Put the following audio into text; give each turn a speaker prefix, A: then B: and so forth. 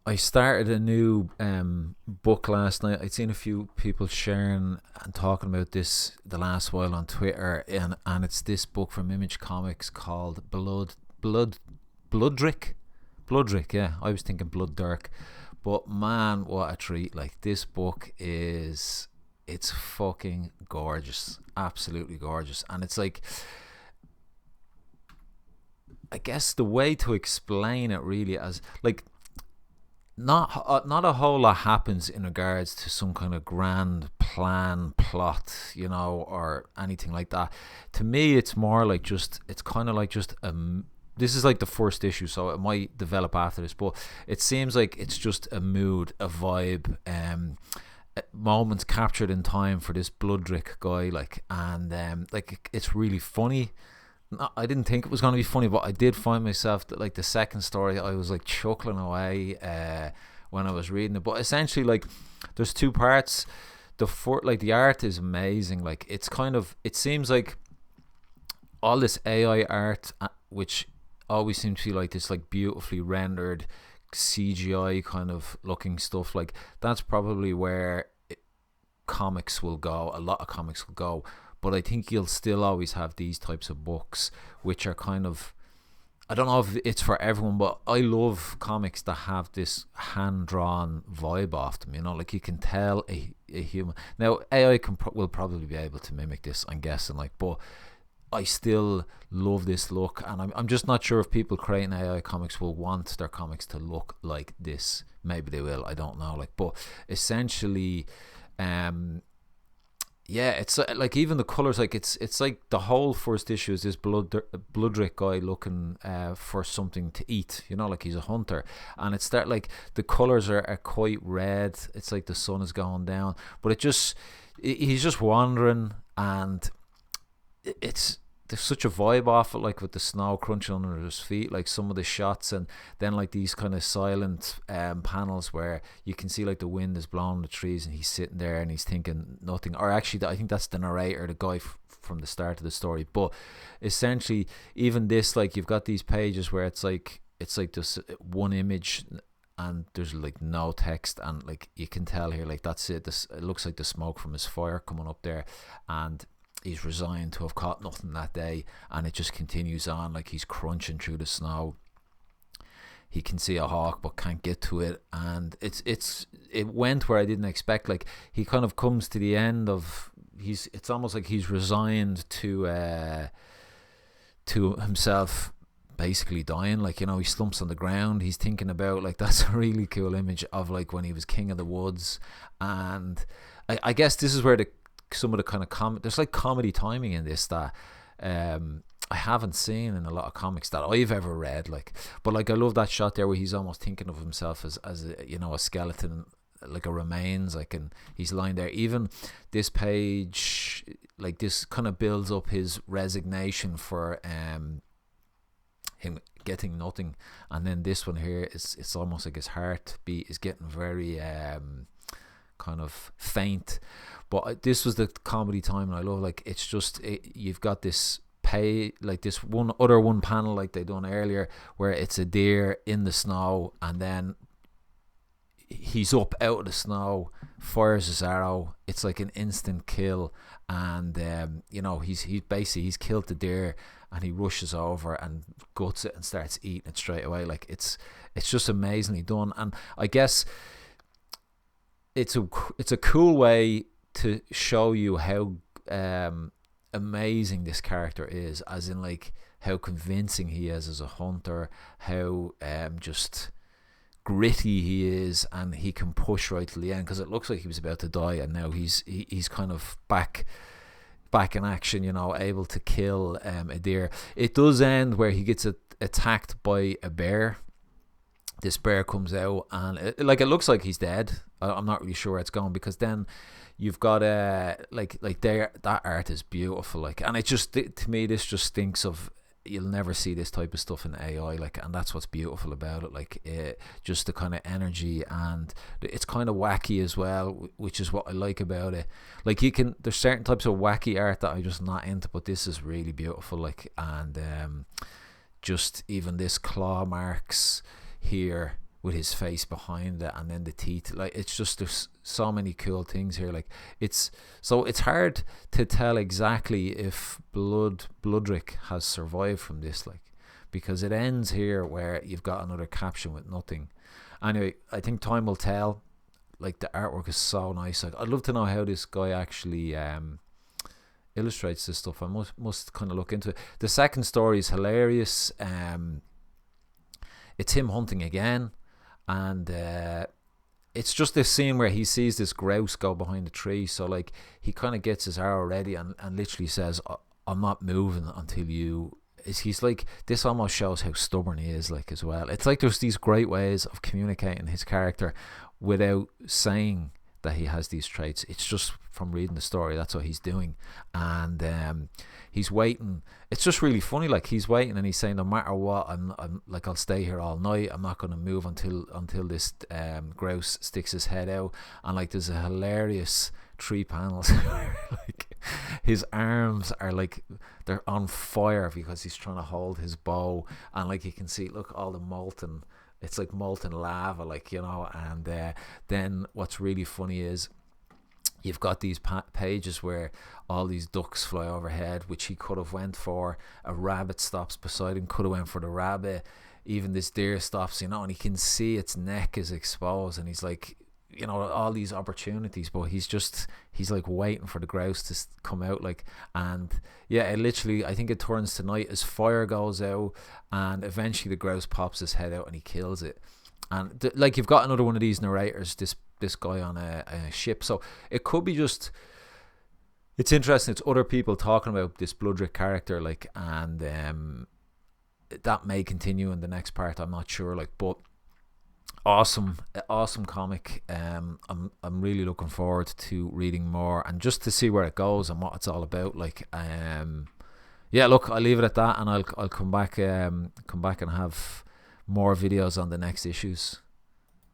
A: I started a new book last night. I'd seen a few people sharing and talking about this the last while on Twitter, and it's this book from Image Comics called Blood Bloodrik. Bloodrik, yeah. I was thinking Blood Dirk. But man, what a treat. Like, this book is, it's fucking gorgeous. Absolutely gorgeous. And it's like, I guess the way to explain it really, as like, not a whole lot happens in regards to some kind of grand plan plot, or anything like that. To me, it's more like just, it's kind of like just this is like the first issue, so it might develop after this, but it seems like it's just a mood, a vibe, moments captured in time for this Bloodrik guy, like, and like, it's really funny. I didn't think it was going to be funny, but I did find myself that, like, the second story, I was like chuckling away when I was reading it. But essentially, like, there's two parts. Like, the art is amazing. Like, it's kind of, it seems like all this AI art, which always seems to be like this, like, beautifully rendered CGI kind of looking stuff. Like, that's probably where comics will go. A lot of comics will go. But I think you'll still always have these types of books, which are kind of, I don't know if it's for everyone, but I love comics that have this hand-drawn vibe off them. Like, you can tell a human. Now, AI will probably be able to mimic this, I'm guessing. Like, but I still love this look, and I'm just not sure if people creating AI comics will want their comics to look like this. Maybe they will. I don't know. Like, but essentially, yeah, it's like, even the colors, like, it's like the whole first issue is this Bloodrik guy looking for something to eat, like he's a hunter, and it's that, like, the colors are quite red. It's like the sun is going down, but he's just wandering, and it's, there's such a vibe off it, like, with the snow crunching under his feet, like some of the shots, and then, like, these kind of silent panels where you can see, like, the wind is blowing the trees, and he's sitting there and he's thinking nothing. Or actually, I think that's the narrator, the guy from the start of the story. But essentially, even this, like, you've got these pages where it's like this one image, and there's, like, no text, and, like, you can tell here, like, that's it. It looks like the smoke from his fire coming up there, and he's resigned to have caught nothing that day, and it just continues on. Like, he's crunching through the snow. He can see a hawk but can't get to it, and it went where I didn't expect. Like, he kind of comes to the end of, it's almost like he's resigned to himself basically dying. Like, he slumps on the ground. He's thinking about, like, that's a really cool image of, like, when he was king of the woods. And I guess this is where some of the kind of there's, like, comedy timing in this that I haven't seen in a lot of comics that I've ever read. Like, but, like, I love that shot there where he's almost thinking of himself as a skeleton, like a remains, like, and he's lying there. Even this page, like, this kind of builds up his resignation for him getting nothing, and then this one here is, it's almost like his heartbeat is getting very kind of faint. But this was the comedy time, and I love, like, it's just you've got this like, this one panel like they done earlier where it's a deer in the snow, and then he's up out of the snow, fires his arrow. It's like an instant kill, and he's killed the deer, and he rushes over and guts it and starts eating it straight away. Like, it's just amazingly done. And I guess it's a cool way to show you how amazing this character is, as in, like, how convincing he is as a hunter, how just gritty he is, and he can push right to the end, because it looks like he was about to die, and now he's kind of back in action, able to kill a deer. It does end where he gets attacked by a bear. This bear comes out, and it looks like he's dead. I'm not really sure where it's going, because then you've got like there, that art is beautiful, like, and it just, to me, this just stinks of, you'll never see this type of stuff in AI, like, and that's what's beautiful about it. Like, just the kind of energy, and it's kind of wacky as well, which is what I like about it. Like, there's certain types of wacky art that I'm just not into, but this is really beautiful. Like, and just even this claw marks here, with his face behind it, and then the teeth. Like, it's just, there's so many cool things here. Like, it's hard to tell exactly if Bloodrik has survived from this, like, because it ends here where you've got another caption with nothing. Anyway, I think time will tell. Like, the artwork is so nice. Like, I'd love to know how this guy actually illustrates this stuff. I must kind of look into it. The second story is hilarious. It's him hunting again, and it's just this scene where he sees this grouse go behind the tree. So, like, he kind of gets his arrow ready and literally says, I'm not moving until you... He's like, this almost shows how stubborn he is, like, as well. It's like there's these great ways of communicating his character without saying that he has these traits. It's just from reading the story, that's what he's doing. And he's waiting. It's just really funny. Like, he's waiting and he's saying, no matter what, I'm like, I'll stay here all night. I'm not going to move until this grouse sticks his head out. And, like, there's a hilarious 3 panels where, like, his arms are like, they're on fire because he's trying to hold his bow, and, like, you can see, look, all the molten, it's like molten lava, like, you know. And then what's really funny is you've got these pages where all these ducks fly overhead, which he could have went for. A rabbit stops beside him, could have went for the rabbit. Even this deer stops, you know, and he can see its neck is exposed, and he's like, you know, all these opportunities, but he's like waiting for the grouse to come out, like. And yeah, it literally, I think it turns to night as fire goes out, and eventually the grouse pops his head out and he kills it. And like, you've got another one of these narrators, this guy on a ship, so it could be just, it's interesting, it's other people talking about this Bloodrik character, like, and that may continue in the next part, I'm not sure, like. But awesome comic. I'm really looking forward to reading more and just to see where it goes and what it's all about, like. Yeah, look, I'll leave it at that, and I'll come back and have more videos on the next issues.